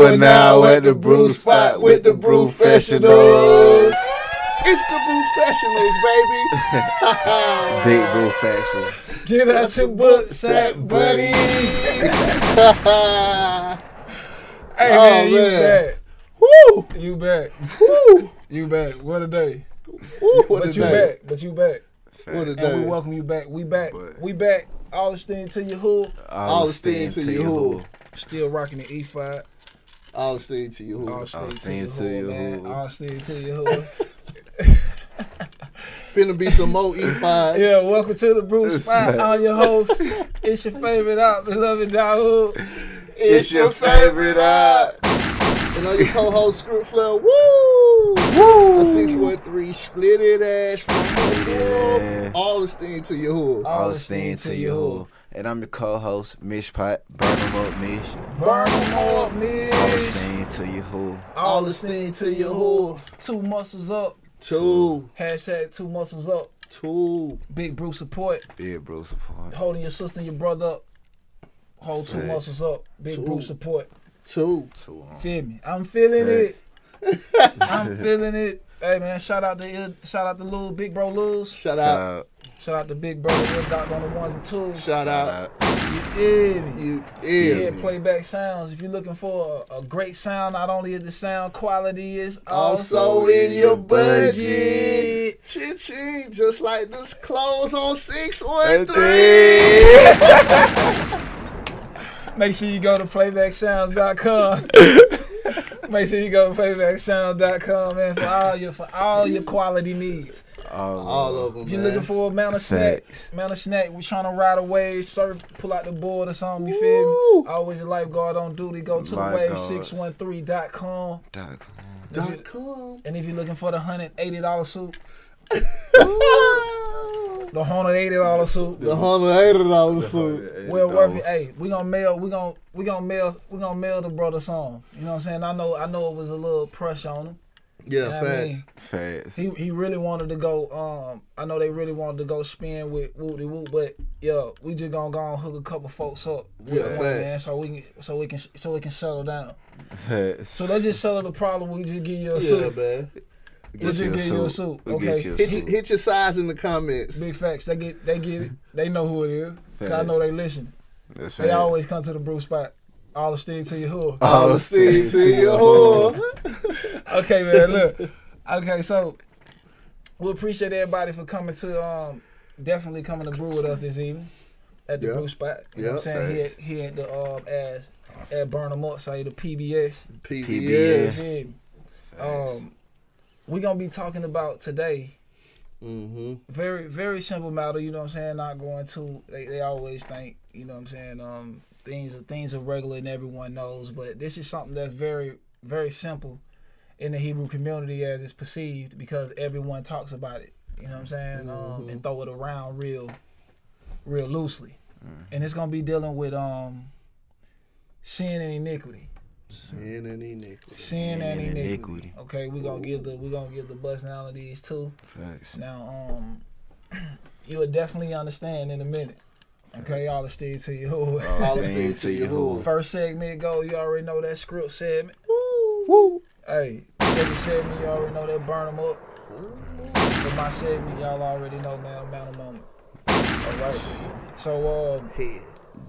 You are now at the brew spot with the Brewfessionals. It's the Brewfessionals, baby. Big Brewfessionals. Get out your book sack, buddy. Hey, man, you back. Woo! You back. Woo! You back. What a day. Woo! What But a you day. back. But you back. What a And day. we welcome you back. We back. We back. All the steam to your hood. All the steam to your hood. Still rocking the E5. All the steam to your All hood. steam to your hood, man. All steam to your hood. Finna be some more E5s. Yeah, welcome to the brew spot. I'm your host. It's your favorite out, beloved dog. It's your favorite art. And on your co-host, Script Flair. Woo! Woo! A 613 split it ass from all the steam to your hood. All the steam to your hood. And I'm your co-host, Mish Pot. Burn them up, Mish. Burn them up, Mish. All the steam to your hood. All the steam to your hood. 2 muscles up. 2. Hashtag 2 muscles up. 2. Big brew support. Big brew support. Holding your sister and your brother up. Hold 2 muscles up. Big brew support. 2. Feel me? I'm feeling it. I'm feeling it. Hey man, shout out to Lil Big Bro Luz. Shout out. Shout out to Big Bro Lil Doctor on the ones and twos. Shout out. You hear me? You Yeah, Playback Sounds. If you're looking for a great sound, not only is the sound quality is also in your budget. Ching, just like this clothes on 613. Make sure you go to playbacksounds.com. Make sure you go to playbacksounds.com, man, for all your quality needs. All of them. If you're looking for a mount of snack, we trying to ride a wave, surf, pull out the board or something, you feel me? Always a lifeguard on duty, go to the wave613.com. .com. And if you're looking for the $180 suit, the $180 suit. The $180 suit. Well worth it. Hey, we gonna mail the brother some. You know what I'm saying? I know it was a little pressure on him. Yeah, you know fast. He really wanted to go. I know they really wanted to go spin with Woody Woo, but yo, we just gonna go and hook a couple folks up. Yeah, man, so we can settle down. Fast. So let's just settle the problem. We just give you a suit. Yeah, man. We'll just give you a suit. Okay. Hit your size in the comments. Big facts. They get it. They know who it is. Cause I know they listen. They always come to the brew spot. All the steam to your hood. All the steam to your hood. Okay, man. Look. Okay, so we appreciate everybody for coming to definitely coming to brew with us this evening at the brew spot. You know what I'm saying? Here at the at Burn 'em Up, say the PBS. PBS. We're gonna be talking about today. Very, very simple matter, you know what I'm saying? Not going to they always think, you know what I'm saying, things are regular and everyone knows, but this is something that's very, very simple in the Hebrew community as it's perceived because everyone talks about it. You know what I'm saying? And throw it around real loosely. And it's gonna be dealing with sin and iniquity. Sin and iniquity. Sin and iniquity. Okay, we're gonna give the personalities too. Facts. Now, you'll definitely understand in a minute. Okay, all the steam to your hood. All the steam to your hood. First segment go, you already know that script segment. Woo. Hey, second segment, you already know that burn them up. For my segment, y'all already know, man, amount of moment. All right. So,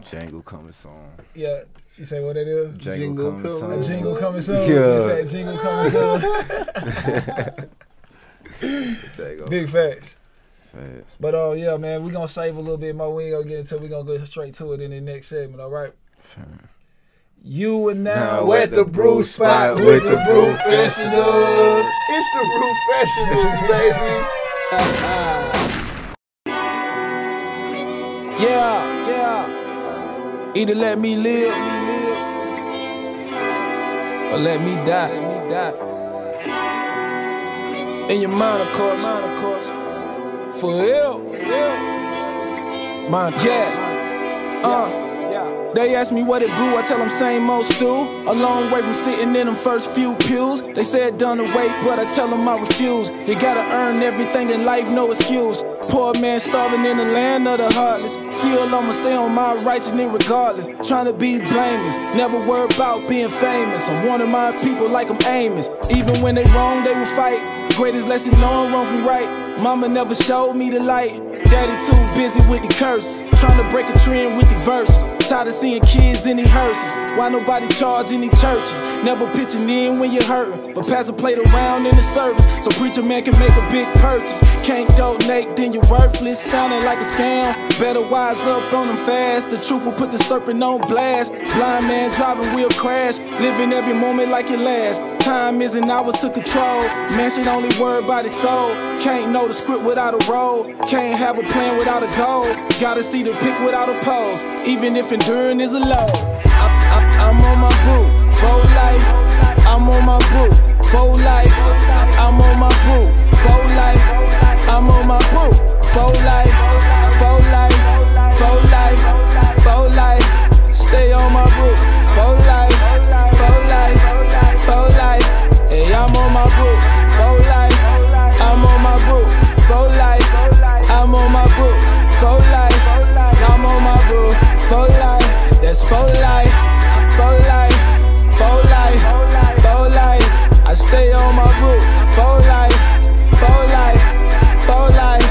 Jingle coming soon. Yeah, you say what it is? Jingle coming soon. A jingle coming soon. Yeah. Jingle coming soon. Big facts. But yeah, man, we're gonna save a little bit more. We ain't gonna get into it. We're gonna go straight to it in the next segment, all right? You are now at the brew spot with the Brewfessionals. It's the Brewfessionals, baby. Yeah. Either let me live or let me die. In your mind, of course. For real. My They ask me what it grew, I tell them same old stew. A long way from sitting in them first few pews. They said done away, but I tell them I refuse. You gotta earn everything in life, no excuse. Poor man starving in the land of the heartless. still I'ma stay on my righteousness regardless. Trying to be blameless, never worry about being famous. I'm one of my people like I'm Amos. Even when they wrong, they will fight. Greatest lesson, knowing wrong from right. Mama never showed me the light. Daddy too busy with the curses, trying to break a trend with the verse. Tired of seeing kids in the hearses. Why nobody charge in the churches? Never pitching in when you're hurting, but pass a plate around in the service, so preacher man can make a big purchase. Can't donate, then you're worthless, sounding like a scam. Better wise up on them fast. The truth will put the serpent on blast. Blind man driving will crash, living every moment like it last. Time isn't ours to control. Man should only worry about his soul. Can't know the script without a role. Can't have a plan without a goal. Gotta see the pic without a pose, even if enduring is a low. I'm on my brew, for life. I'm on my brew, for life. I'm on my brew, for life. I'm on my brew, for life. For life, for life, for life. Stay on my brew, for life. For life, for life. Hey, I'm on my brew, for life. I'm on my brew, for life. I'm on my brew, for life. I'm on my brew, for life. That's for life. For life, for life, for life. I stay on my brew, for life, for life, for life.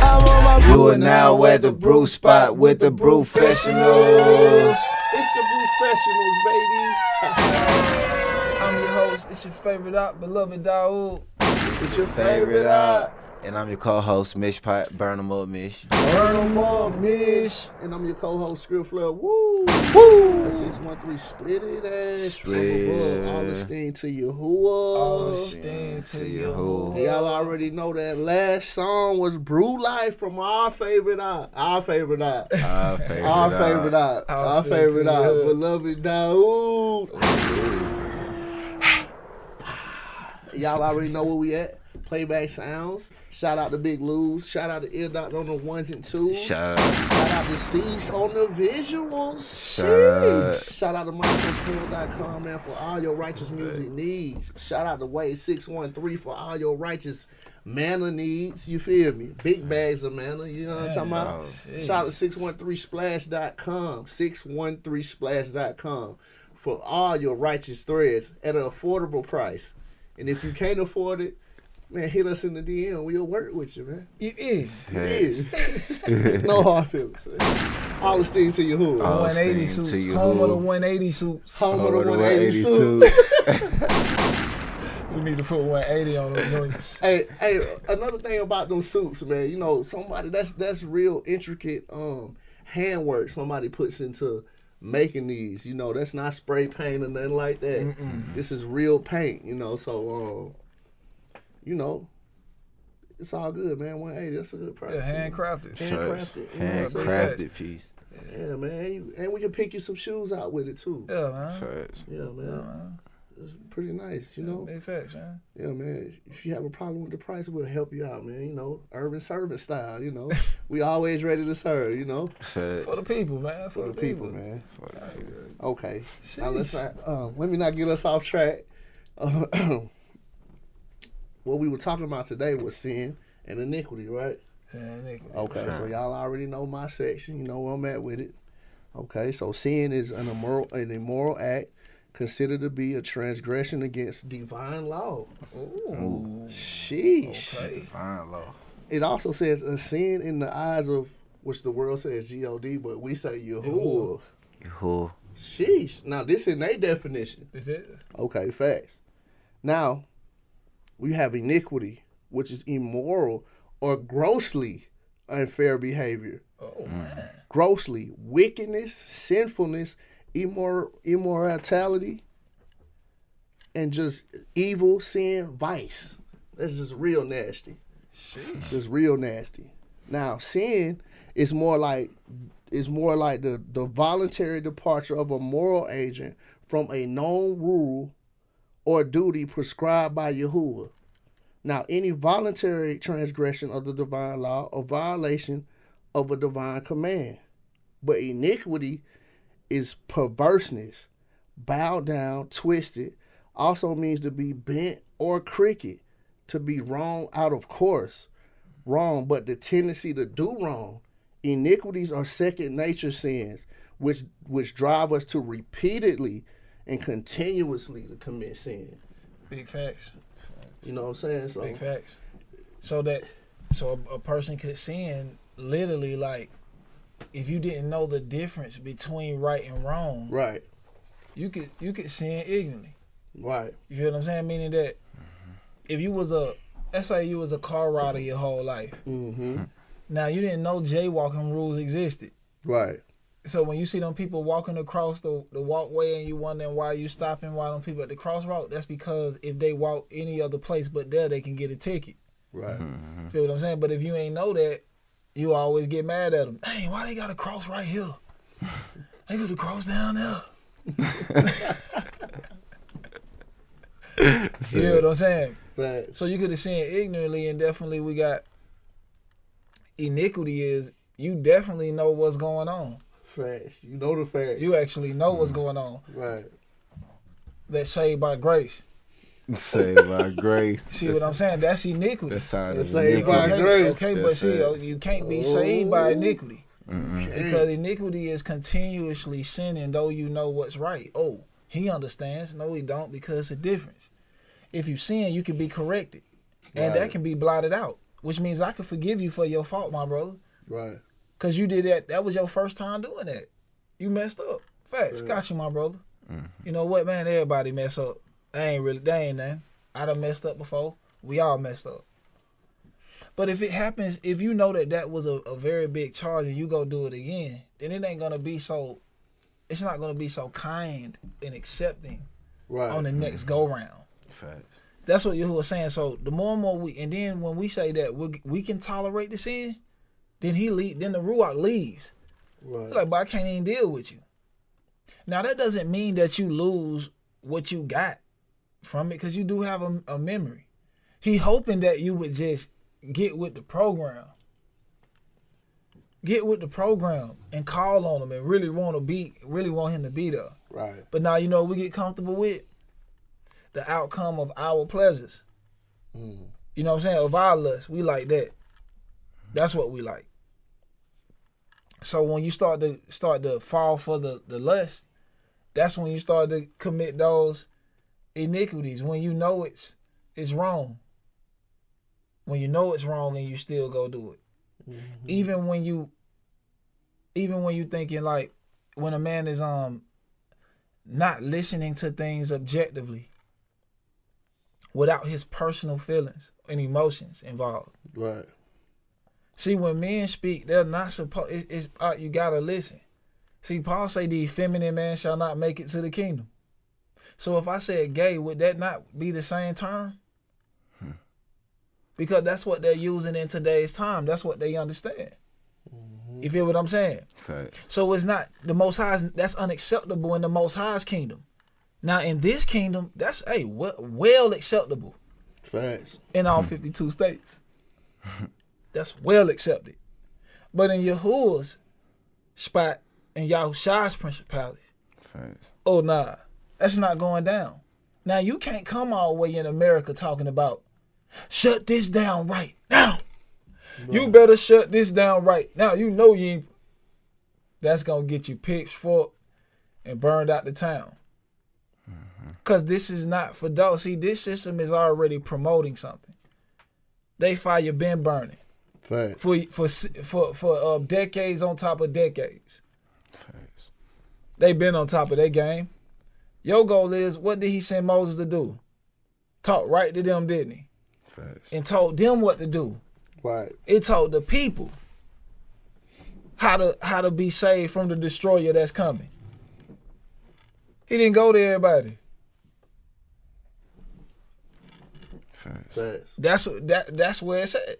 I'm on my brew. You are now at the brew spot with the Brewfessionals. It's the Brewfessionals, baby. I'm your host, it's your favorite op, beloved Daoud. It's your favorite op. And I'm your co-host, Mish Pot. Burn 'em up, Mish. Burn 'em up, Mish. And I'm your co-host, Script Flood. Woo! Woo! The 613 split it ass. Split. All the steam to Yahuwah. All the steam to Yahuwah. Y'all already know that last song was Brew Life from our favorite op. Our favorite op. Our favorite Our op. favorite op. Our favorite op. Beloved Daoud. Y'all already know where we at. Playback Sounds. Shout out to Big Lou's. Shout out to Ear Doctor on the ones and twos. Shout out. Shout out to Cease on the visuals. Shout out to MyCoachPool.com, man, for all your righteous music needs. Shout out to Wade 613 for all your righteous manna needs. You feel me? Big bags of manna. You know what I'm talking about? Shout out to 613splash.com. 613splash.com for all your righteous threads at an affordable price. And if you can't afford it, man, hit us in the DM. We'll work with you, man. It is. No hard feelings. All the steam to your hood. 180 suits. Home of the 180 suits. Home of the 180 suits. We need to put 180 on those joints. Hey, another thing about them suits, man, you know, somebody that's real intricate handwork somebody puts into making these. You know, that's not spray paint or nothing like that. This is real paint, you know, so you know, it's all good, man. 180, that's a good price. Yeah, handcrafted. Handcrafted piece. Yeah, man. And we can pick you some shoes out with it, too. Yeah, man. Yeah, man. It's pretty nice, you know. Big facts, man. Yeah, man. If you have a problem with the price, we'll help you out, man. You know, urban servant style, you know. We always ready to serve, you know. For the people, man. For the people, man. Okay. Now, let me not get us off track. What we were talking about today was sin and iniquity, right? Sin and iniquity. Okay, so y'all already know my section. You know where I'm at with it. Okay, so sin is an immoral act considered to be a transgression against divine law. Ooh. Sheesh. Okay. Divine law. It also says a sin in the eyes of, which the world says G-O-D, but we say Yahuwah. Yahuwah. Sheesh. Now, this is their definition. Is it? Okay, facts. Now, we have iniquity, which is immoral or grossly unfair behavior. Oh, man. Grossly. Wickedness, sinfulness, immorality, and just evil, sin, vice. That's just real nasty. Sheesh. Just real nasty. Now, sin is more like the voluntary departure of a moral agent from a known rule or duty prescribed by Yahuwah. Now, any voluntary transgression of the divine law or violation of a divine command. But iniquity is perverseness, bowed down, twisted, also means to be bent or crooked, to be wrong out of course. Wrong, but the tendency to do wrong, Iniquities are second nature sins, which drive us to repeatedly and continuously to commit sin. Big facts. You know what I'm saying? So, big facts. So a person could sin literally, like, if you didn't know the difference between right and wrong, right, you could sin ignorantly. Right. You feel what I'm saying? Meaning that if you was let's say you was a car rider your whole life. Mm-hmm. Now you didn't know jaywalking rules existed. Right. So when you see them people walking across the walkway and you wondering why you stopping while them people at the crossroad, that's because if they walk any other place but there, they can get a ticket. Right. Mm-hmm. Feel what I'm saying? But if you ain't know that, you always get mad at them. Dang, why they got to cross right here? They could have crossed down there. You know what I'm saying? Right. So you could have seen ignorantly, and definitely we got iniquity is you definitely know what's going on. Facts. You know the facts. You actually know what's going on. Right. That's saved by grace. Saved by grace. See what I'm saying? That's iniquity. That's how it's saved by okay, grace. Okay, but see, you can't be saved by iniquity. Because iniquity is continuously sinning, though you know what's right. Oh, he understands. No, he don't, because it's a difference. If you sin, you can be corrected. And that can be blotted out, which means I can forgive you for your fault, my brother. Right. Because you did that. That was your first time doing that. You messed up. Facts. Yeah. Got you, my brother. You know what, man? Everybody mess up. They ain't nothing. I done messed up before. We all messed up. But if it happens, if you know that was a very big charge and you go do it again, then it ain't going to be so, it's not going to be so kind and accepting on the next go-round. Facts. That's what you were saying. So the more and more and then when we say that we can tolerate the sin, then then the Ruach leaves. Right. Like, but I can't even deal with you. Now that doesn't mean that you lose what you got from it, because you do have a memory. He hoping that you would just get with the program. Get with the program and call on him and really want him to be there. Right. But now you know what we get comfortable with? The outcome of our pleasures. You know what I'm saying? Of our lust. We like that. That's what we like. So when you start to fall for the lust, that's when you start to commit those iniquities. When you know it's wrong. When you know it's wrong and you still go do it. Mm-hmm. Even when you thinking, like, when a man is not listening to things objectively without his personal feelings and emotions involved. Right. See, when men speak, they're not supposed. You gotta listen. See, Paul say the effeminate man shall not make it to the kingdom. So if I said gay, would that not be the same term? Because that's what they're using in today's time. That's what they understand. You feel what I'm saying? Okay. So it's not the Most High's. That's unacceptable in the Most High's kingdom. Now in this kingdom, that's well acceptable. Facts. In all 52 states. That's well accepted. But in Yahuwah's spot, in Yahushua's principality, oh nah, that's not going down. Now you can't come all the way in America talking about shut this down right now. No. You better shut this down right now. You know you ain't. That's gonna get you pitchfork and burned out the town. Cause this is not for those. See, this system is already promoting something. They fire been burning. Facts. For decades on top of decades. Facts. They been on top of their game. Your goal is, what did he send Moses to do? Talk right to them, didn't he? Facts. And told them what to do. Right. It told the people how to be saved from the destroyer that's coming. He didn't go to everybody. Facts. That's where it's at.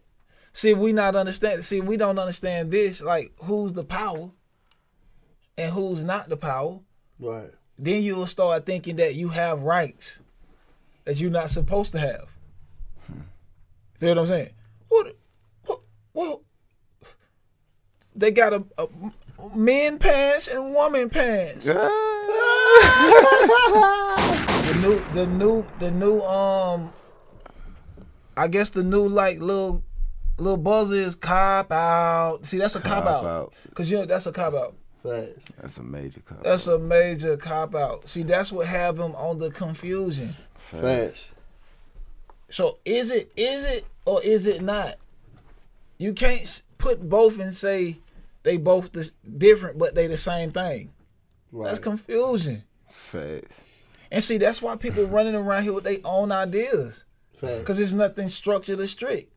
See, we don't understand this, like who's the power and who's not the power. Right. Then you'll start thinking that you have rights that you're not supposed to have. Feel what I'm saying? Well, they got a men pants and woman pants. The new I guess the new like little Lil Buzzer is cop out. See, that's a cop out. Cause that's a cop out. Facts. That's a major cop out. That's a major cop out. See, that's what have him on the confusion. Facts. So is it or is it not? You can't put both and say they both different, but they the same thing. Right. That's confusion. Facts. And see, that's why people running around here with their own ideas. Facts. Because there's nothing structured or strict.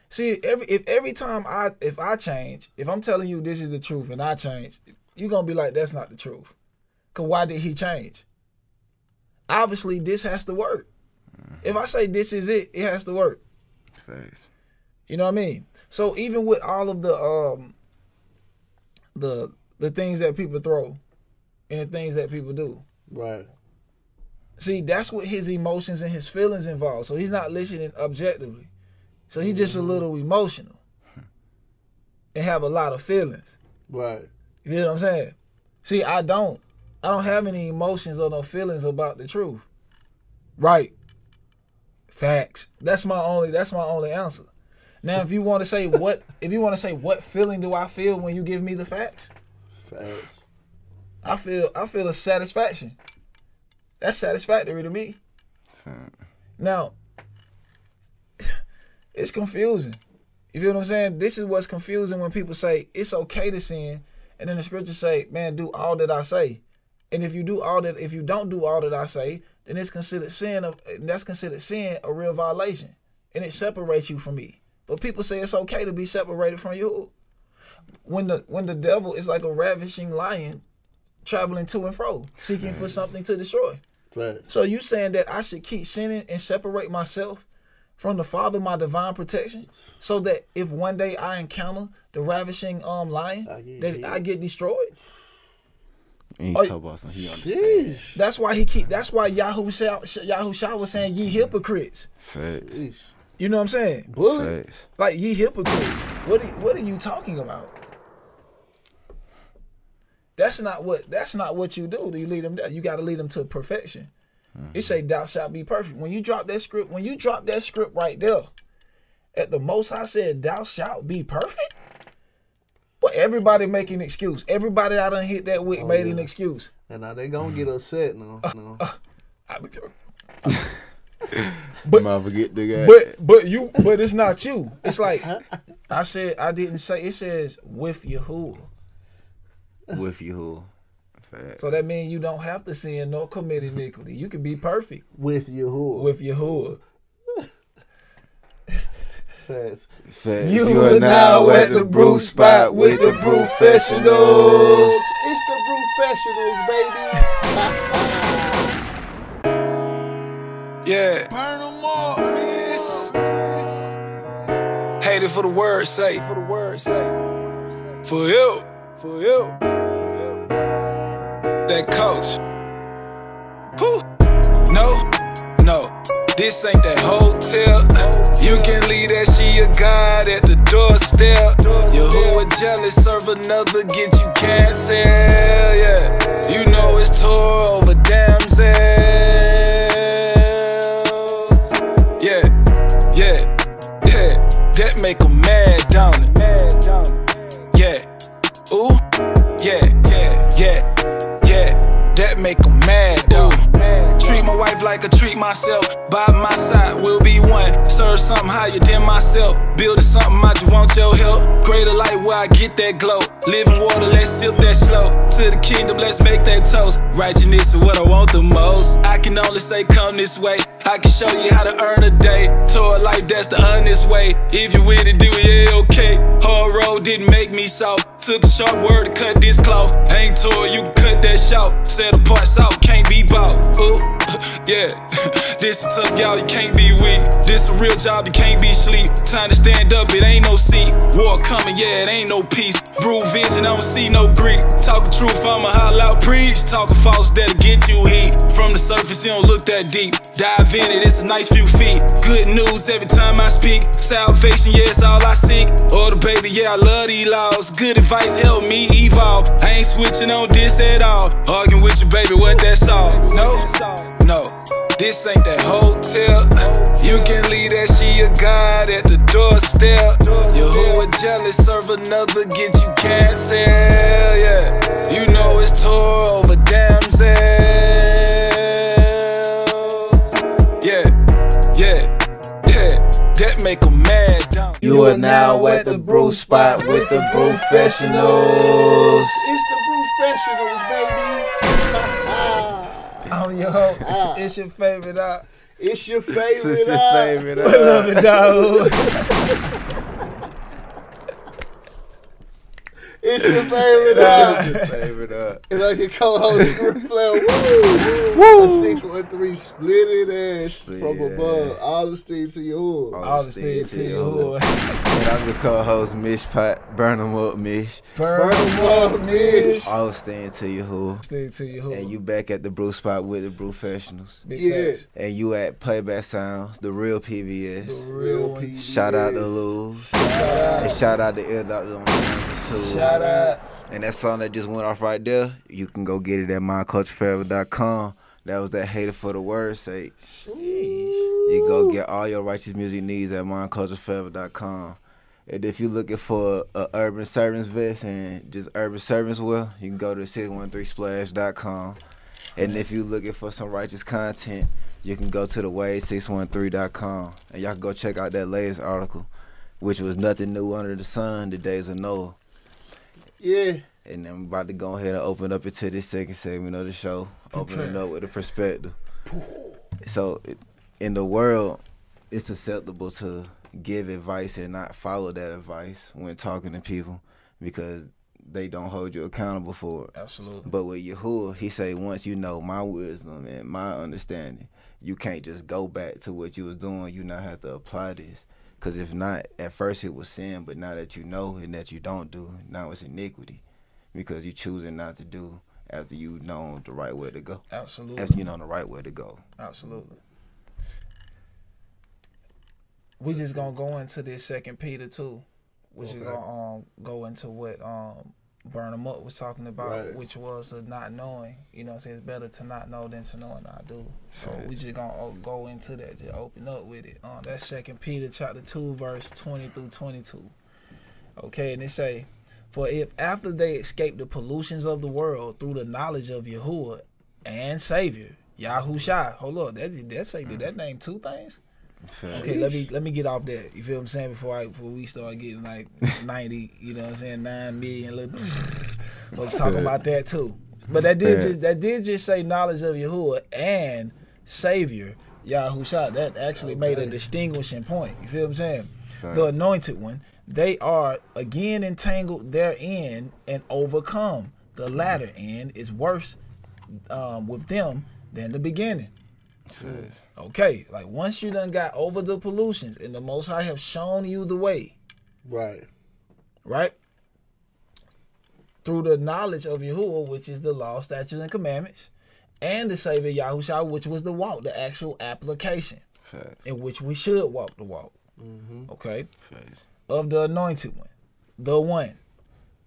See, every time if I change, if I'm telling you this is the truth and I change, you're gonna be like, that's not the truth. Cause why did he change? Obviously, this has to work. If I say this is it, it has to work. Facts. You know what I mean? So even with all of the things that people throw and the things that people do. Right. See, that's what his emotions and his feelings involve. So he's not listening objectively. So he's just a little emotional and have a lot of feelings. Right. You know what I'm saying? See, I don't have any emotions or no feelings about the truth. Right. Facts. That's my only answer. Now, if you want to say what feeling do I feel when you give me the facts? Facts. I feel a satisfaction. That's satisfactory to me. Now, it's confusing. You feel what I'm saying? This is what's confusing when people say it's okay to sin, and then the scriptures say, "Man, do all that I say." And if you don't do all that I say, then it's considered sin. That's considered sin, a real violation, and it separates you from me. But people say it's okay to be separated from you. When the devil is like a ravishing lion, traveling to and fro, seeking for something to destroy. Right. So you saying that I should keep sinning and separate myself from the Father, my divine protection, so that if one day I encounter the ravishing lion, I get destroyed? And he talk about something he understands. That's why Yahushua was saying, ye hypocrites. Facts. You know what I'm saying? Facts. Like, ye hypocrites. What are you talking about? That's not what you do. You lead them down. You got to lead them to perfection. It say, thou shalt be perfect. When you drop that script right there, at the Most High said, thou shalt be perfect. But everybody making an excuse. Everybody I done hit that with made an excuse. And now they gonna get upset now. But forget the guy. But it's not you. It's like I said. I didn't say. It says with Yahuwah. With Yahuwah. So that means you don't have to sin nor commit iniquity. You can be perfect with Yahuwah. With Yahuwah. Facts. You are now at the brew spot with the Brewfessionals. It's the Brewfessionals, baby. Yeah. Burn them all, miss. Hate it for the word's sake. For you. That coach. Whew. No. This ain't that hotel. You can leave that she a god at the doorstep. Yahuwah jealous, serve another, get you canceled. Yeah, you know it's tour over damsels. Yeah. That make 'em mad, don't it? Yeah. Ooh. Yeah. That make 'em mad, don't it? Treat my wife like I treat myself. By my side, we'll be one. Serve something higher than myself. Building something, I just want your help. Greater light where I get that glow. Living water, let's sip that slow. To the kingdom, let's make that toast. Righteousness is what I want the most. I can only say come this way. I can show you how to earn a day. Toward life, that's the honest way. If you with it, do it, yeah, okay. Hard road didn't make me soft. Took a sharp word to cut this cloth. Ain't told you can cut that short. Set the parts out, can't be bought. Ooh, yeah. This is tough, y'all, you can't be weak. This a real job, you can't be sleep. Time to stand up, it ain't no seat. War coming, yeah, it ain't no peace. Brew vision, I don't see no Greek. Talking truth, I'ma holler out, preach. Talking false, that'll get you heat. From the surface, you don't look that deep. Dive in it, it's a nice few feet. Good news every time I speak. Salvation, yeah, it's all I seek. Order, baby, yeah, I love these laws. Good advice help me evolve. I ain't switching on this at all. Arguing with you, baby, what that's all. No. This ain't that hotel. You can leave that she a god at the doorstep. Yahuwah jealous, serve another, get you canceled. Yeah, you know it's tour over damsels. Yeah, that make 'em mad, don't You are now at the brew spot with the Brewfessionals. It's the Brewfessionals, baby. I'm your host. It's your favorite It's your favorite. It's your favorite. I love it, dog. It's your favorite. It's your favorite. And like your co-host, Woo! A 613 split it ass from above. All the steam to your hood. All the steam to your hood. And I'm your co-host, Mish Pot. Burn 'em up, Mish. Burn 'em up, Mish. All staying to your hood. Stay to your hood. And you back at the brew spot with the Brewfessionals. Big Yeah. facts. And you at Playback Sounds, the real PBS. The real one. PBS. Shout out to Luz. Shout out. And shout out to Ear Doctor on the ones and twos. Shout out. And that song that just went off right there, you can go get it at mycultureforever.com. That was that Hater for the Word's sake. You go get all your righteous music needs at mycultureforever.com. And if you're looking for a urban servants vest and just urban servants wear, you can go to 613splash.com. And if you're looking for some righteous content, you can go to the wade613.com. And y'all can go check out that latest article, which was nothing new under the sun, the days of Noah. Yeah. And I'm about to go ahead and open up into this second segment of the show. Opening up with a perspective. So, in the world, it's acceptable to give advice and not follow that advice when talking to people because they don't hold you accountable for it. Absolutely. But with Yahuwah, he say, once you know my wisdom and my understanding, you can't just go back to what you was doing. You now have to apply this. Because if not, at first it was sin, but now that you know and that you don't do, now it's iniquity. Because you're choosing not to do after you know the right way to go. Absolutely. After you know the right way to go. Absolutely. We just gonna go into this 2 Peter 2. Which is gonna go into what Burn 'em Up was talking about, Right. which was the not knowing. You know what I'm saying? It's better to not know than to know and not do. So we just gonna go into that, just open up with it. That's 2 Peter chapter 2, verse 20 through 22. Okay, and it say, for if after they escape the pollutions of the world through the knowledge of Yahuwah and Savior, Yahushua. Hold up, did that name two things? Okay, let me get off that. You feel what I'm saying? Before we start getting like 90, you know what I'm saying, 9 million. We'll talk about that too. But that did just say knowledge of Yahuwah and Savior, Yahushua. That actually made a distinguishing point. You feel what I'm saying? Right. The anointed one, they are again entangled therein and overcome. The latter end is worse with them than the beginning. Okay, like once you done got over the pollutions and the Most High have shown you the way. Right? Through the knowledge of Yahuwah, which is the law, statutes, and commandments, and the Savior Yahushua, which was the walk, the actual application in which we should walk the walk. Okay? Of the anointed one, the one.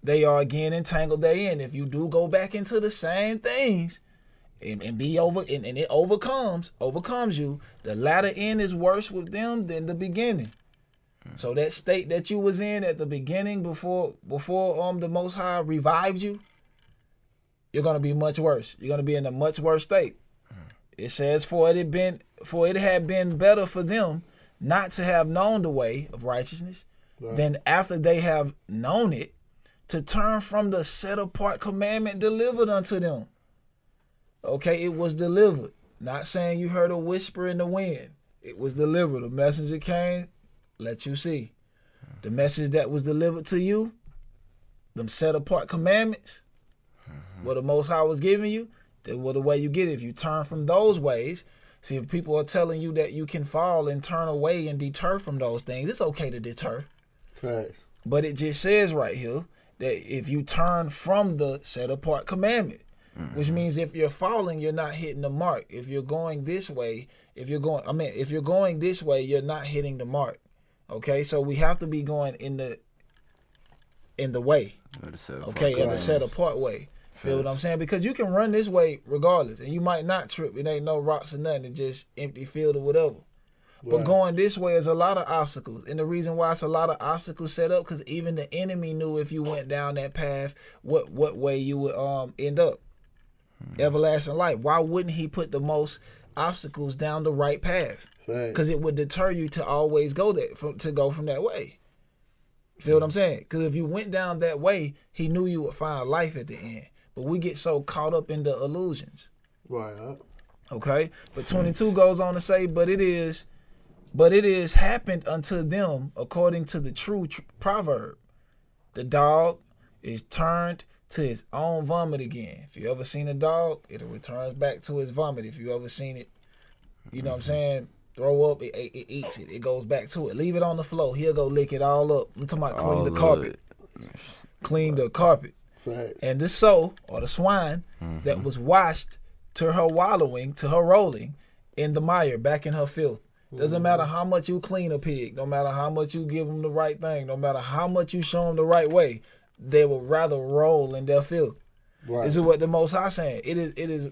They are again entangled therein. If you do go back into the same things, and be over and it overcomes you, the latter end is worse with them than the beginning. So that state that you was in at the beginning before the Most High revived you, you're gonna be much worse. You're gonna be in a much worse state. It says, for it had been better for them not to have known the way of righteousness than after they have known it to turn from the set apart commandment delivered unto them. Okay, it was delivered. Not saying you heard a whisper in the wind. It was delivered. A messenger came, let you see. The message that was delivered to you, them set apart commandments, what the Most High was giving you, that was the way you get it. If you turn from those ways, see, if people are telling you that you can fall and turn away and deter from those things, it's okay to deter. But it just says right here that if you turn from the set apart commandment, which means if you're falling, you're not hitting the mark. If you're going this way, if you're going this way, you're not hitting the mark. Okay, so we have to be going in the way. Okay, in the set apart way. Feel what I'm saying? Because you can run this way regardless, and you might not trip. It ain't no rocks or nothing. It's just empty field or whatever. Right. But going this way is a lot of obstacles. And the reason why it's a lot of obstacles set up, because even the enemy knew if you went down that path, what way you would end up. Everlasting life. Why wouldn't he put the most obstacles down the right path? Because it would deter you to always go to go from that way. Feel what I'm saying? Because if you went down that way, he knew you would find life at the end. But we get so caught up in the illusions. Right. Okay? But 22 goes on to say, but it is happened unto them according to the true proverb. The dog is turned to his own vomit again. If you ever seen a dog, it returns back to his vomit. If you ever seen it, you know what I'm saying, throw up, it eats it. It goes back to it. Leave it on the floor. He'll go lick it all up. I'm talking about clean the carpet. Clean the carpet. And the sow, or the swine, that was washed to her wallowing, to her rolling in the mire, back in her filth. Doesn't matter how much you clean a pig, no matter how much you give them the right thing, no matter how much you show them the right way, they will rather roll in their filth. Right. This is what the Most High saying. It is.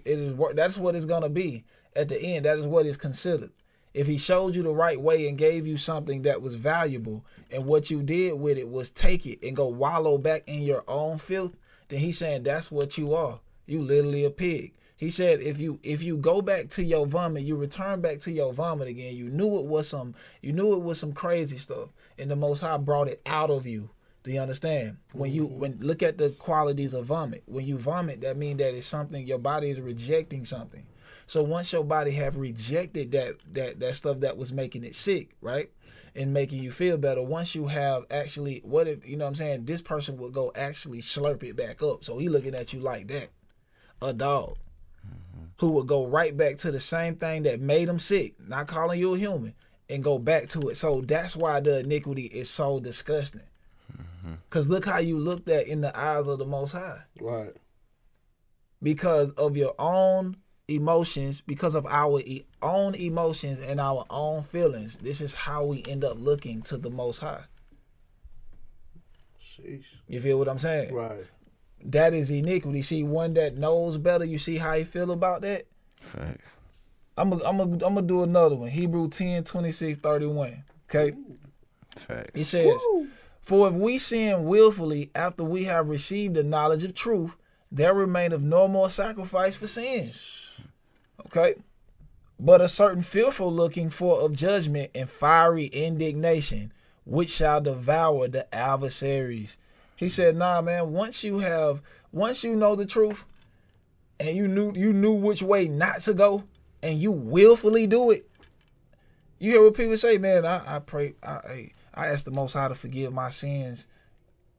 That's what it's gonna be at the end. That is what is considered. If he showed you the right way and gave you something that was valuable, and what you did with it was take it and go wallow back in your own filth, then he's saying that's what you are. You literally a pig. He said if you go back to your vomit, you return back to your vomit again. You knew it was some crazy stuff, and the Most High brought it out of you. Do you understand? When look at the qualities of vomit. When you vomit, that means that it's something, your body is rejecting something. So once your body have rejected that stuff that was making it sick, right, and making you feel better, once you have actually, what if, you know what I'm saying, this person will go actually slurp it back up. So he looking at you like that. A dog who will go right back to the same thing that made him sick, not calling you a human, and go back to it. So that's why the iniquity is so disgusting. Because look how you looked at in the eyes of the Most High. Right. Because of your own emotions, because of our own emotions and our own feelings, this is how we end up looking to the Most High. Sheesh. You feel what I'm saying? Right. That is iniquity. See, one that knows better, you see how he feel about that? Facts. I'm gonna do another one. Hebrew 10:26-31. Okay? Facts. He says, for if we sin willfully after we have received the knowledge of truth, there remaineth no more sacrifice for sins. Okay? But a certain fearful looking for of judgment and fiery indignation, which shall devour the adversaries. He said, nah, man, once you know the truth, and you knew which way not to go, and you willfully do it, you hear what people say, man, I pray, I ask the Most High to forgive my sins,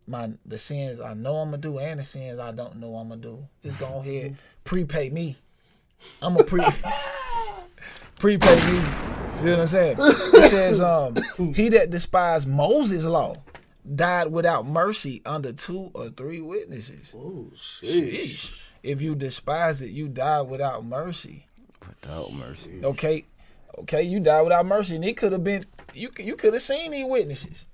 the sins I know I'm going to do and the sins I don't know I'm going to do. Just go ahead, prepay me. I'm going to prepay me. You know what I'm saying? He says, he that despised Moses' law died without mercy under 2 or 3 witnesses. Oh, sheesh. If you despise it, you die without mercy. Without mercy. Okay, you die without mercy, and it could have been you could have seen these witnesses,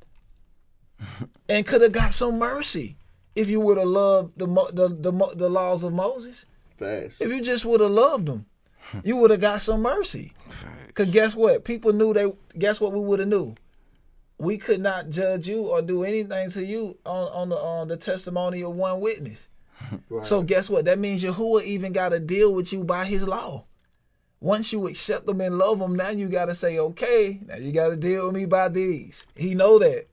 and could have got some mercy if you would have loved the laws of Moses. Fast. If you just would have loved them, you would have got some mercy. Cause guess what? People knew guess what we would have knew? We could not judge you or do anything to you on the testimony of one witness. Right. So guess what? That means Yahuwah even got to deal with you by his law. Once you accept them and love them, now you got to say, okay, now you got to deal with me by these. He know that.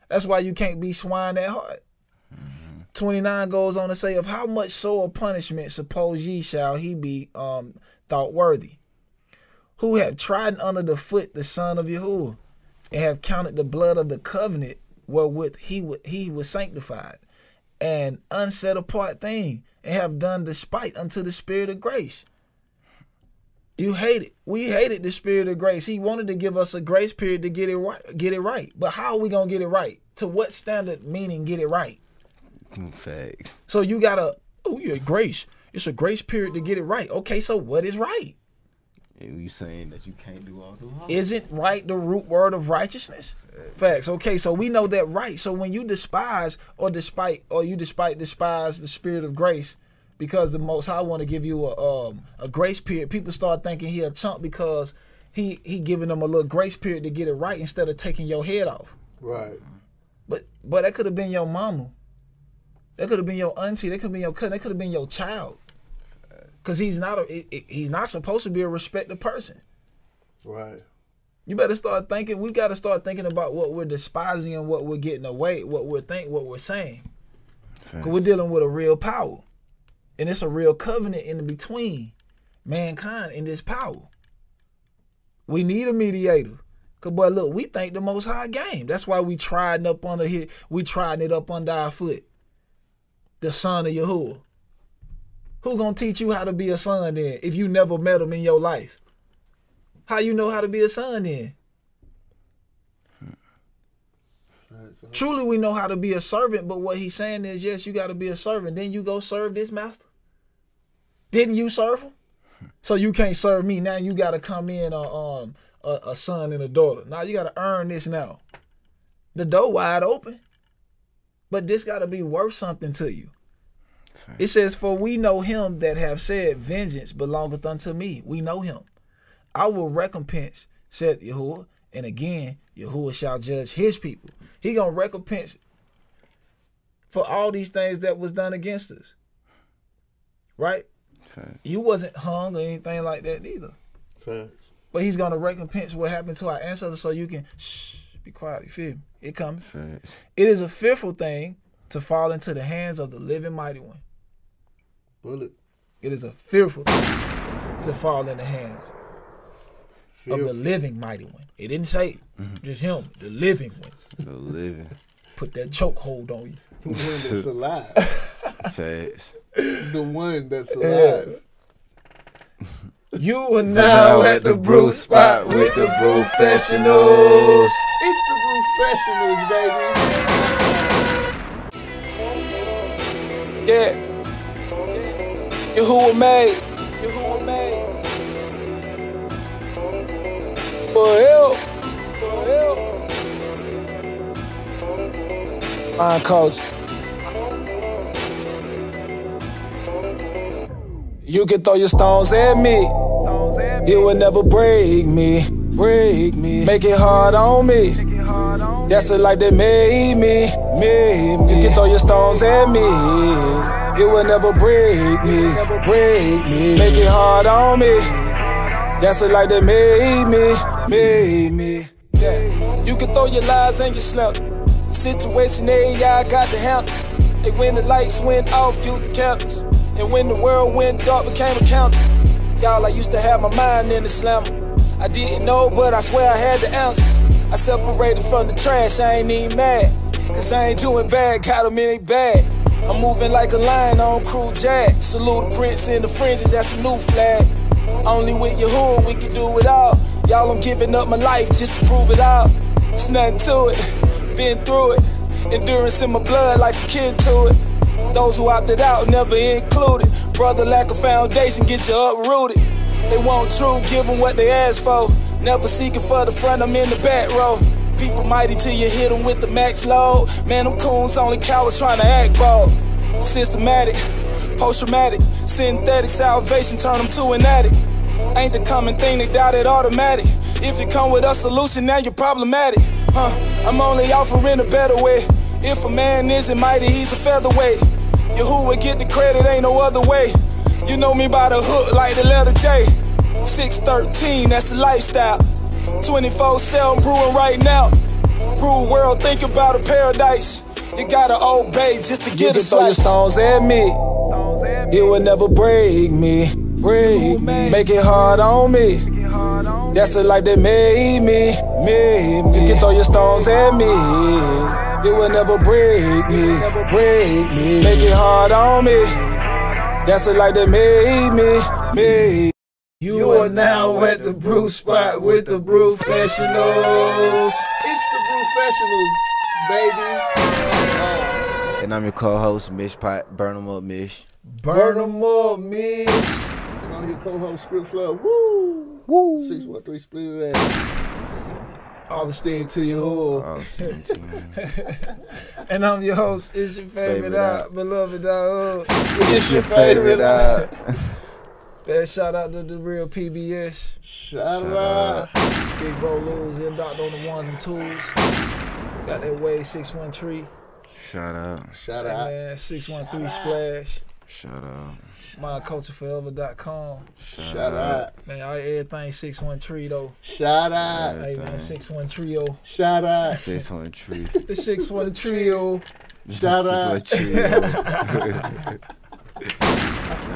That's why you can't be swine at heart. 29 goes on to say, of how much sore punishment suppose ye shall he be thought worthy, who have trodden under the foot the Son of Yahuwah, and have counted the blood of the covenant wherewith he was sanctified, an unset apart thing, and have done despite unto the Spirit of grace. You hate it. We hated the Spirit of grace. He wanted to give us a grace period to get it right. But how are we gonna get it right? To what standard? Meaning get it right. Facts. So you gotta, grace. It's a grace period to get it right. Okay, so what is right? You saying that you can't do all the law? Isn't right the root word of righteousness? Facts. Okay, so we know that right. So when you despise or you despise the Spirit of grace, because the Most High want to give you a grace period. People start thinking he a chump because he giving them a little grace period to get it right instead of taking your head off. Right. But that could have been your mama. That could have been your auntie. That could have been your cousin. That could have been your child. Because he's not supposed to be a respected person. Right. You better start thinking. We got to start thinking about what we're despising and what we're getting away, what we're saying. Because we're dealing with a real power. And it's a real covenant in between mankind and this power. We need a mediator. Because, boy, look, we think the Most High game. That's why we tried it up under here. We tried it up under our foot. The son of Yahuwah. Who gonna teach you how to be a son then if you never met him in your life? How you know how to be a son then? Truly we know how to be a servant, but what he's saying is, yes, you got to be a servant. Then you go serve this master. Didn't you serve him? So you can't serve me. Now you got to come in a son and a daughter. Now you got to earn this now. The door wide open. But this got to be worth something to you. It says, for we know him that have said, vengeance belongeth unto me. We know him. I will recompense, said Yahuwah. And again, Yahuwah shall judge his people. He going to recompense for all these things that was done against us. Right? Fact. You wasn't hung or anything like that neither. Facts. But he's going to recompense what happened to our ancestors so you can, be quiet. You feel me? It coming. Facts. It is a fearful thing to fall into the hands of the living mighty one. Bullet. It is a fearful thing to fall in the hands of the living mighty one. It didn't say just him, the living one. The living. Put that chokehold on you. The one that's alive. Facts. The one that's alive. You are now at the brew spot with the Brewfessionals. It's the Brewfessionals, baby. Yeah. Yahuwah made. Yahuwah made. For help. For help. Mind calls. You can throw your stones at me. It will never break me. Break me. Make it hard on me. That's the life that made me. Made me. You can throw your stones at me. It will never break me. Break me. Make it hard on me. That's the life that made me. Made me. Yeah. You can throw your lies and your slump. Situation I got to handle. And when the lights went off, use the candles. And when the world went dark, became a counter. Y'all, I used to have my mind in the slammer. I didn't know, but I swear I had the answers. I separated from the trash, I ain't even mad. Cause I ain't doing bad, got them in they bag. I'm moving like a lion on Crew Jack. Salute the prince in the fringes, that's the new flag. Only with Yahuwah we can do it all. Y'all, I'm giving up my life just to prove it all. It's nothing to it, been through it. Endurance in my blood like a kid to it. Those who opted out never included. Brother, lack of foundation, get you uprooted. They want truth, give them what they ask for. Never seeking for the front, I'm in the back row. People mighty till you hit them with the max load. Man, them coons only cowards trying to act bold. Systematic, post-traumatic, synthetic salvation, turn them to an addict. Ain't the common thing, they doubt it automatic. If you come with a solution, now you're problematic. I'm only offering a better way. If a man isn't mighty, he's a featherweight. Yahuwah get the credit, ain't no other way. You know me by the hook like the letter J. 613, that's the lifestyle. 24/7 brewing right now. Brew world, think about a paradise. You gotta obey just to get a slice. You can throw your stones at me. It will never break me. Break me. Make it hard on me. That's the life that made me. Made me. You can throw your stones at me. It will never break me. Break me. Make it hard on me. That's the life that made me. Made. You are now at the brew spot with the Brewfessionals. It's the Brewfessionals, baby. And I'm your co-host, Mish Pot. Burn 'em up, Mish. Burn 'em up, Mish. And I'm your co-host, Script Flow. Woo! Woo! 613 split it ass. All the steam to your whore. All the steam to you. And I'm your host. It's your favorite out, beloved dog. It's your favorite out. Shout out to the real PBS. Shout out. Big Bro Lose, Ill Doctor on the ones and twos. Got that Wave 613. Shout out. Shout Hey, out. man, 613 Splash. Shout out. MyCultureForever.com. Shout out. Man, everything 613 though. Shout out. Hey man, 613 trio. Shout out. 613. The 613 trio. Shout out.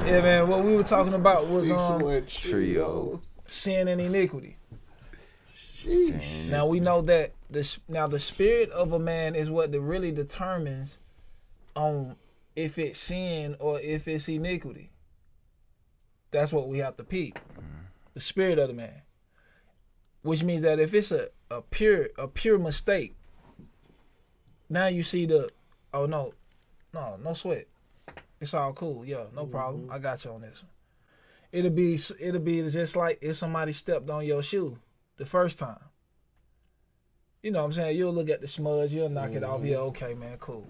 Yeah, man. What we were talking about was Trio. sin and iniquity. Sheesh. Now we know that the spirit of a man is what really determines on if it's sin or if it's iniquity. That's what we have to peep. The spirit of the man. Which means that if it's a pure mistake, now you see no sweat. It's all cool. Yeah, no problem. I got you on this one. It'll be just like if somebody stepped on your shoe the first time. You know what I'm saying? You'll look at the smudge, you'll knock it off. Yeah, okay, man, cool.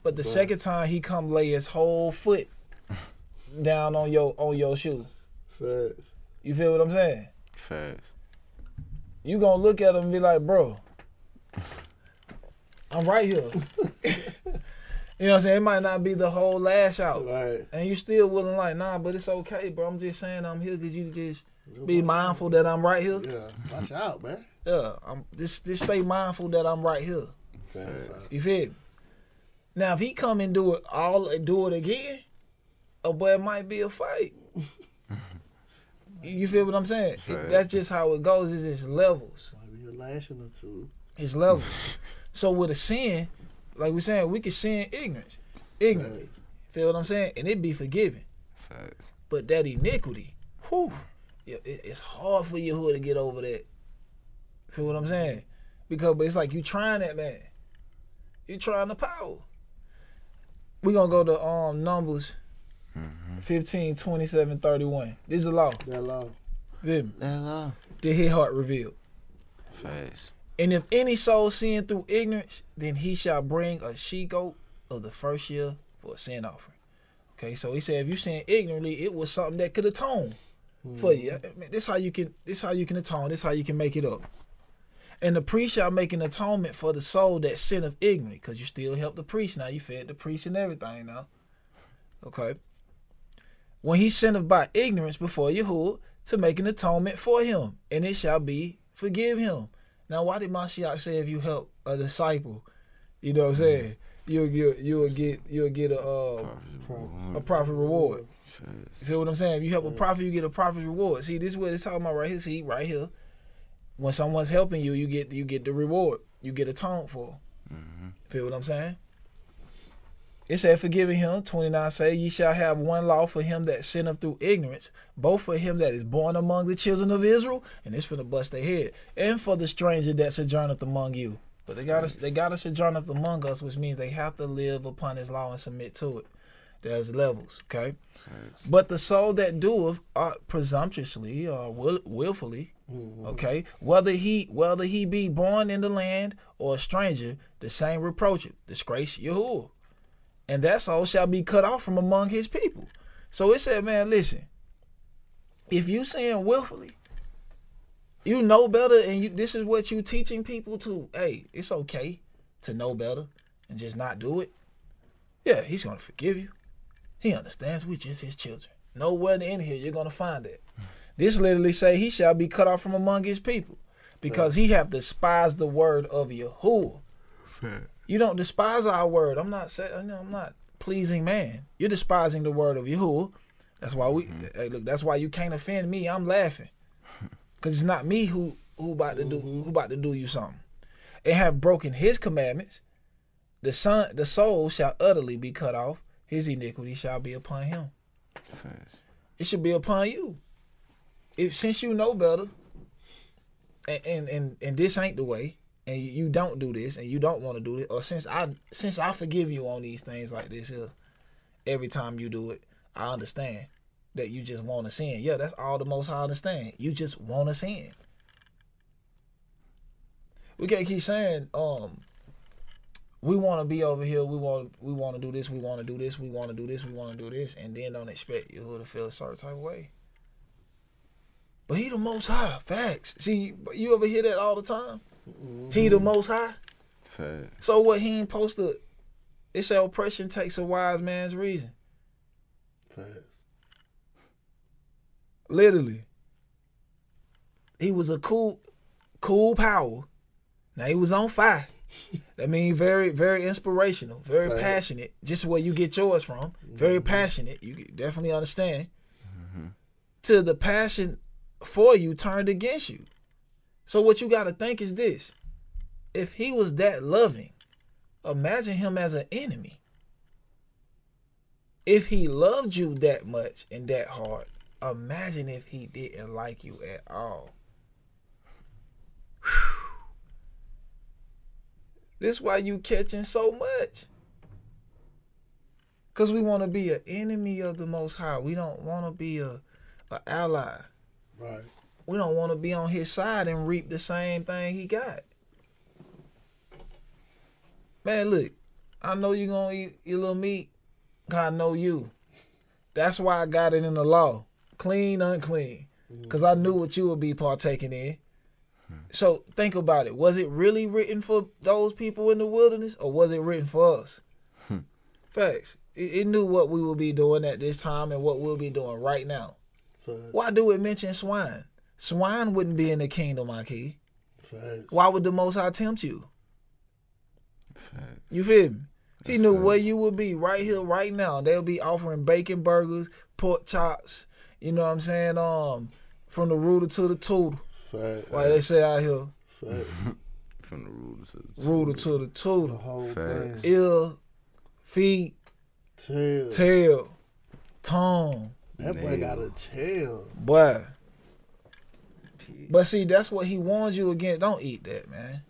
But the second time he come lay his whole foot down on your shoe. Facts. You feel what I'm saying? Facts. You gonna look at him and be like, bro, I'm right here. You know what I'm saying? It might not be the whole lash out. Right. And you still willing like, nah, but it's okay, bro. I'm just saying I'm here because you just be mindful that I'm right here. Yeah. Watch out, man. Yeah, just stay mindful that I'm right here. Facts. You feel me? Now, if he come and do it again, boy, it might be a fight. You feel what I'm saying? That's just how it goes. It's just levels. Might be a lashing or two. It's levels. So with a sin, like we're saying, we can sin ignorantly. Feel what I'm saying? And it be forgiven. Facts. But that iniquity, it's hard for Yahuwah to get over that. Feel what I'm saying? But it's like you trying that, man. You trying the power. We're going to go to Numbers 15, 27, 31. This is the law. That law. Feel me? That law. Did his heart revealed. Facts. And if any soul sin through ignorance, then he shall bring a she-goat of the first year for a sin offering. Okay, so he said if you sin ignorantly, it was something that could atone for you. This how you can atone. This how you can make it up. And the priest shall make an atonement for the soul that sinneth ignorantly, because you still help the priest now. You fed the priest and everything now. Okay. When he sinneth by ignorance before Yahuwah, to make an atonement for him, and it shall be forgive him. Now, why did Mashiach say if you help a disciple, you know what I'm saying, you'll get a prophet reward. You feel what I'm saying? If you help a prophet, you get a prophet reward. See, this is what it's talking about right here. See, right here. When someone's helping you, you get the reward. You get atoned for. Feel what I'm saying? It said, forgiving him, 29 say, ye shall have one law for him that sinneth through ignorance, both for him that is born among the children of Israel, and it's finna bust their head, and for the stranger that sojourneth among you. But they gotta sojourneth among us, which means they have to live upon his law and submit to it. There's levels, okay? Thanks. But the soul that doeth presumptuously or willfully, okay, whether he be born in the land or a stranger, the same reproacheth, disgrace Yahuwah. And that soul shall be cut off from among his people. So it said, man, listen, if you sin willfully, you know better, and this is what you teaching people to, hey, it's okay to know better and just not do it. Yeah, he's going to forgive you. He understands we just his children. Nowhere in here you're going to find that. This literally say he shall be cut off from among his people because he have despised the word of Yahuwah. You don't despise our word. I'm not pleasing man. You're despising the word of Yahuwah. That's why hey, look, that's why you can't offend me. I'm laughing. Cause it's not me who about to do you something. And have broken his commandments. The soul shall utterly be cut off. His iniquity shall be upon him. It should be upon you. Since you know better, and this ain't the way, and you don't do this, and you don't want to do it, or since I forgive you on these things like this here, every time you do it, I understand that you just want to sin. Yeah, that's all the Most High understand. You just want to sin. We can't keep saying, we want to be over here, we want to do this, we want to do this, we want to do this, we want to do this, and then don't expect you to feel a certain type of way. But he the most high, facts. See, you ever hear that all the time? He the most high. Facts. So what he ain't supposed to? It say oppression takes a wise man's reason. Facts. Literally. He was a cool power. Now he was on fire. That means very, very inspirational, very passionate. Just where you get yours from. Very passionate. You definitely understand. Till the passion for you turned against you. So what you got to think is this. If he was that loving, imagine him as an enemy. If he loved you that much and that hard, imagine if he didn't like you at all. Whew. This is why you catching so much. Because we want to be an enemy of the Most High. We don't want to be a ally. Right. We don't want to be on his side and reap the same thing he got. Man, look, I know you're going to eat your little meat. I know you. That's why I got it in the law. Clean, unclean. Because I knew what you would be partaking in. So think about it. Was it really written for those people in the wilderness, or was it written for us? Facts. It knew what we will be doing at this time and what we'll be doing right now. Facts. Why do it mention swine? Swine wouldn't be in the kingdom, my key. Facts. Why would the Most High tempt you? Facts. You feel me? He knew where you would be right here, right now. They'll be offering bacon burgers, pork chops, you know what I'm saying? From the rooter to the tooter. Facts. Like they say out here. Facts. From the rooter to the Rooter to the The tooter. whole Facts. thing. Ear, feet, tail, tongue. That boy got a tail. Boy. But see, that's what he warns you against. Don't eat that, man.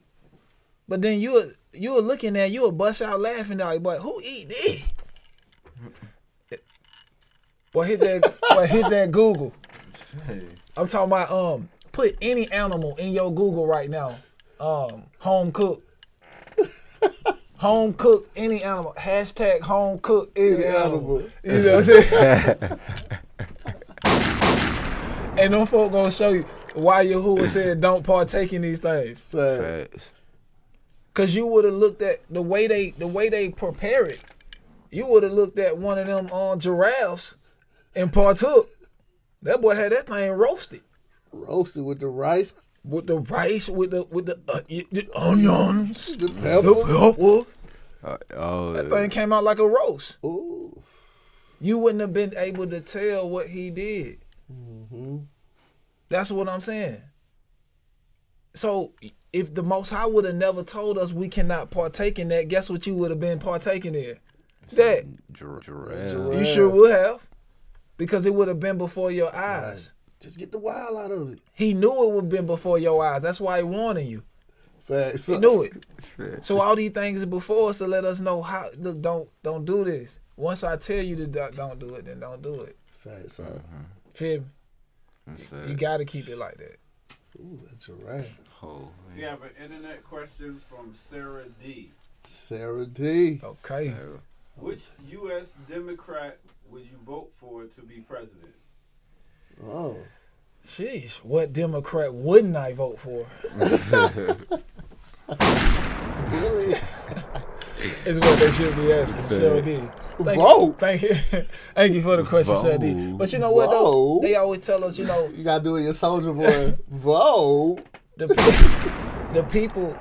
But then you're looking at, you'll bust out laughing like, boy, who eat this? Boy, hit that Google. I'm talking about put any animal in your Google right now. Home cook. Home cook any animal. Hashtag home cook any animal. You know what I'm saying? And them folk gonna show you why Yahuwah said don't partake in these things. Facts. Cause you would have looked at the way they prepare it. You would have looked at one of them giraffes and partook. That boy had that thing roasted. Roasted with the rice. With the rice, with the onions, The the pepper. pepper. That thing came out like a roast. Ooh. You wouldn't have been able to tell what he did. That's what I'm saying. So if the Most High would have never told us we cannot partake in that, guess what you would have been partaking in? That. Giraffe. You sure would have. Because it would have been before your eyes. Just get the wild out of it. He knew it would have been before your eyes. That's why he warning you. Facts. He knew it. So all these things is before us to let us know how. Look, don't do this. Once I tell you to don't do it, then don't do it. Facts. Feel me? You gotta keep it like that. Ooh, that's a right. Oh, We have an internet question from Sarah D. Sarah D. Okay. Which U.S. Democrat would you vote for to be president? Oh. Sheesh, what Democrat wouldn't I vote for? Really? Is what they should be asking. Sarah D. Vote. Thank you. Thank you for the question, Sarah D. But you know what though? Vote. They always tell us, You gotta do it, your soldier boy. Vote. the people,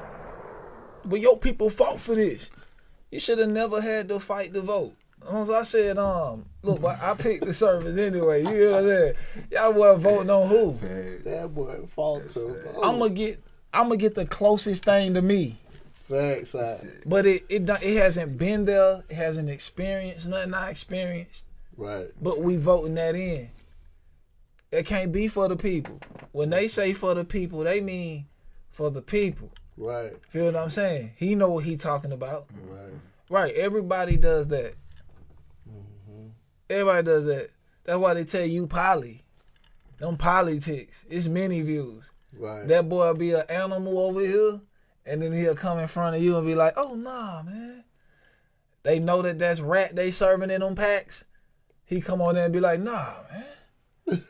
but your people fought for this. You should have never had to fight to vote. As I said, look, I picked the service anyway. You hear what I'm saying? Y'all wasn't voting on who? That boy fought to vote. I'm gonna get the closest thing to me. Facts. But it hasn't been there. It hasn't experienced nothing I experienced. Right. But we voting that in. It can't be for the people. When they say for the people, they mean for the people. Right. Feel what I'm saying? He know what he talking about. Right. Right. Everybody does that. Everybody does that. That's why they tell you poly. Them politics. It's many views. Right. That boy be an animal over here, And then he'll come in front of you and be like, oh, nah, man. They know that that's rat they serving in them packs. He come on there and be like, nah, man.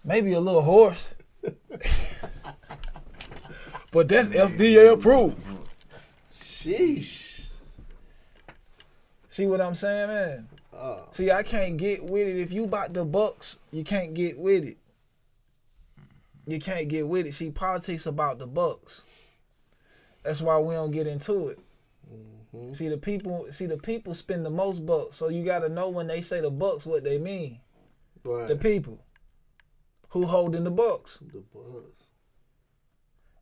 Maybe a little horse. But that's FDA approved. Sheesh. See what I'm saying, man? See, I can't get with it. If you bought the bucks, you can't get with it. You can't get with it. See, politics about the bucks. That's why we don't get into it. Mm-hmm. See the people spend the most bucks. So you gotta know when they say the bucks what they mean. Right. The people who holding the bucks. The bucks.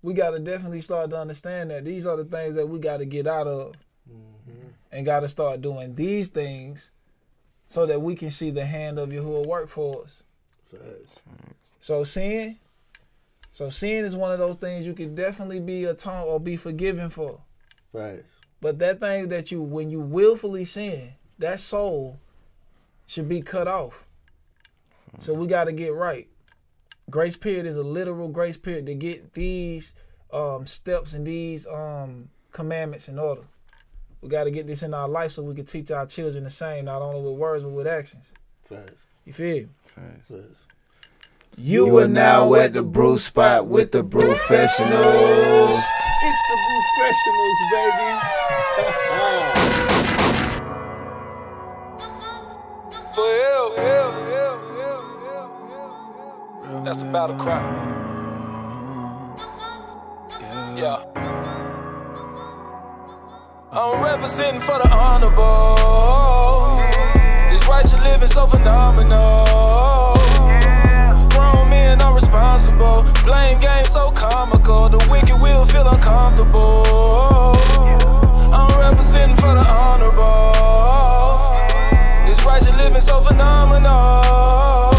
We gotta definitely start to understand that these are the things that we gotta get out of. Mm-hmm. And gotta start doing these things so that we can see the hand of Yahuwah work for us. Facts. So sin is one of those things you can definitely be atoned or be forgiven for. Facts. But that thing that when you willfully sin, that soul should be cut off. So we got to get right. Grace period is a literal grace period to get these steps and these commandments in order. We got to get this in our life so we can teach our children the same, not only with words but with actions. Facts. You feel me? Facts. You are now at the brew spot with the Brewfessionals. It's the Brewfessionals, baby. That's a battle cry. Yeah. I'm representing for the honorable. This righteous living so phenomenal. Grown men are responsible. Blame game so comical. The wicked will feel uncomfortable. I'm representing for the honorable. This righteous living so phenomenal.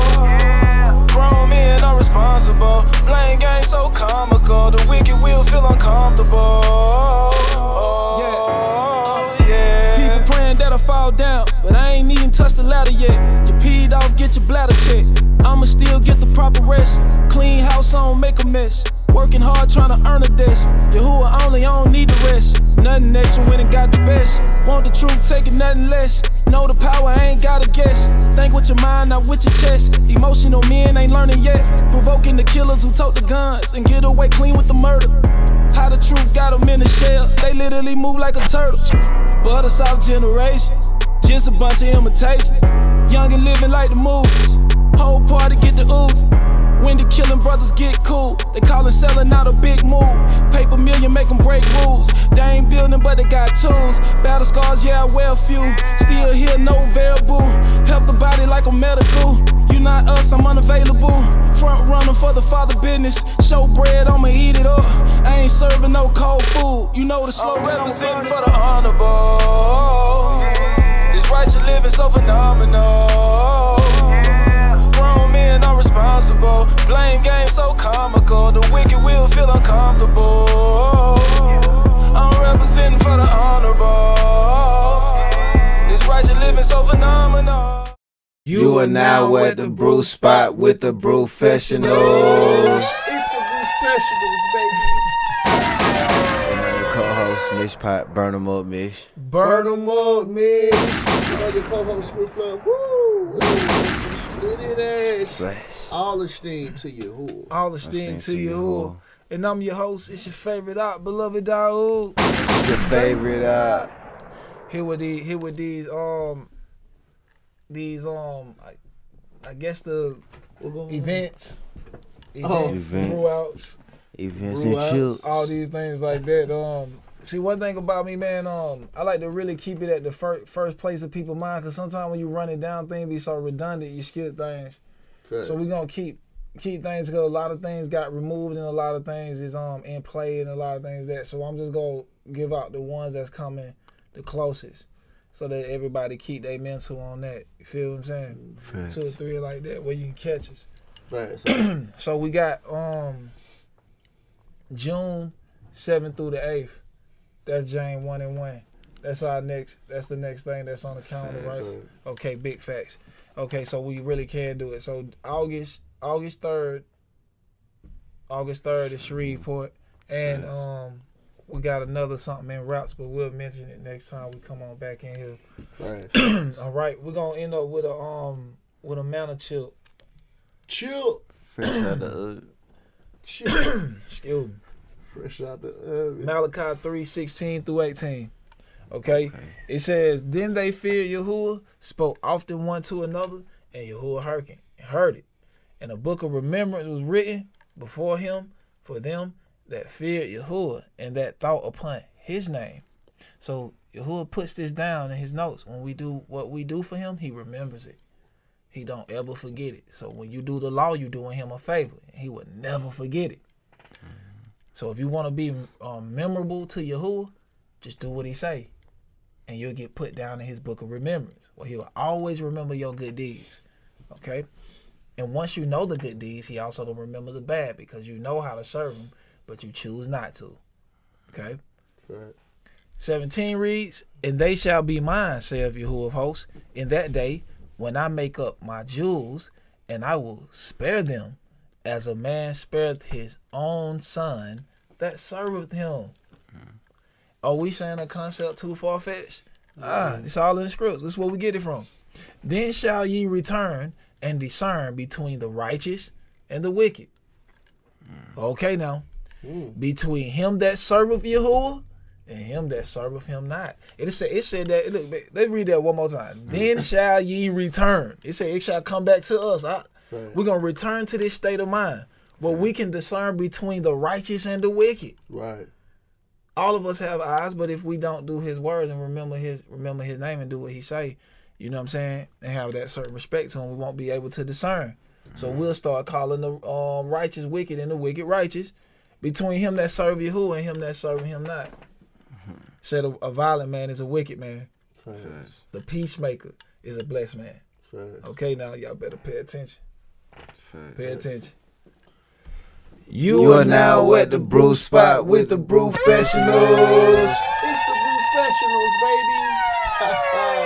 Grown men are responsible. Blame game so comical. The wicked will feel uncomfortable. People praying that I fall down, but I ain't even touched the ladder yet. You peed off, get your bladder checked. I'ma still get the proper rest. Clean house, I don't make a mess. Working hard, trying to earn a desk. Yahuwah only, I don't need the rest. Nothing extra when it got the best. Want the truth, take it, nothing less. Know the power, I ain't gotta guess. Think with your mind, not with your chest. Emotional men ain't learning yet. Provoking the killers who tote the guns and get away clean with the murder. How the truth got them in the shell. They literally move like a turtle. But a soft generation, just a bunch of imitation. Young and living like the movies. Whole party get the ooze. When the killing brothers get cool, they callin' selling out a big move. Paper million make them break rules. They ain't building but they got tools. Battle scars, yeah, I wear a few. Still here, no variable. Help the body like a medical. You not us, I'm unavailable. Front runner for the father business. Show bread, I'ma eat it up. I ain't serving no cold food. You know the slow representing for the honorable. This righteous living so phenomenal. Grown men are responsible. Blame game so comical. The wicked will feel uncomfortable. I'm representing for the honorable. This righteous living so phenomenal. You are now at the brew spot with the Brewfessionals. It's the Brewfessionals, baby. And I'm your co-host, Mish Pot. Burn 'em up, Mish. Burn 'em up, Mish. You know your co-host, Swift Love. Woo! Split it ass. All esteem to you. All esteem to you. And I'm your host. It's your favorite op, beloved Daoud. It's your favorite op. Here with these I guess the events, brewouts, and chill, all these things like that. See, one thing about me, man, I like to really keep it at the first place of people's mind, because sometimes when you run it down, things be so redundant, you skip things. Fair. So we're gonna keep things, because a lot of things got removed and a lot of things is in play and a lot of things that. So I'm just gonna give out the ones that's coming the closest, so that everybody keep their mental on that. You feel what I'm saying? Fair. 2 or 3 like that, where you can catch us. Fair. So we got June 7th through the 8th. That's Jane 1 and 1. That's the next thing that's on the calendar, right? Okay, big facts. Okay, so we really can do it. So August 3rd is Shreveport, and we got another something in raps, but we'll mention it next time we come on back in here. Right. All right, we're gonna end up with a manna chip. Chill. Fresh out the oven. Chill. Excuse me. Fresh out the oven. Malachi 3:16-18. Okay? It says, then they feared Yahuwah, spoke often one to another, and Yahuwah heard it. And a book of remembrance was written before him for them that feared Yahuwah and that thought upon his name. So Yahuwah puts this down in his notes. When we do what we do for him, he remembers it. He don't ever forget it. So when you do the law, you're doing him a favor. He would never forget it. So if you want to be memorable to Yahuwah, just do what he say. And you'll get put down in his book of remembrance. Well, he will always remember your good deeds. Okay? And once you know the good deeds, he also don't remember the bad, because you know how to serve him, but you choose not to. Okay? Right. 17 reads, and they shall be mine, saith Yahuwah of hosts, in that day when I make up my jewels, and I will spare them as a man spareth his own son that serveth him. Are we saying a concept too far-fetched? It's all in the scripts. This is where we get it from. Then shall ye return and discern between the righteous and the wicked. Okay, now. Between him that serveth Yahuwah and him that serveth him not. It said that, look, let's read that one more time. Then shall ye return. It said it shall come back to us. Right. We're going to return to this state of mind where we can discern between the righteous and the wicked. Right. All of us have eyes, but if we don't do his words and remember his name and do what he say, you know what I'm saying, and have that certain respect to him, we won't be able to discern. So we'll start calling the righteous wicked and the wicked righteous, between him that serve Yahuwah and him that serve him not. Said a violent man is a wicked man. The peacemaker is a blessed man. Okay, now y'all better pay attention. Pay attention. You are now at the brew spot with the Brewfessionals. It's the Brewfessionals, baby.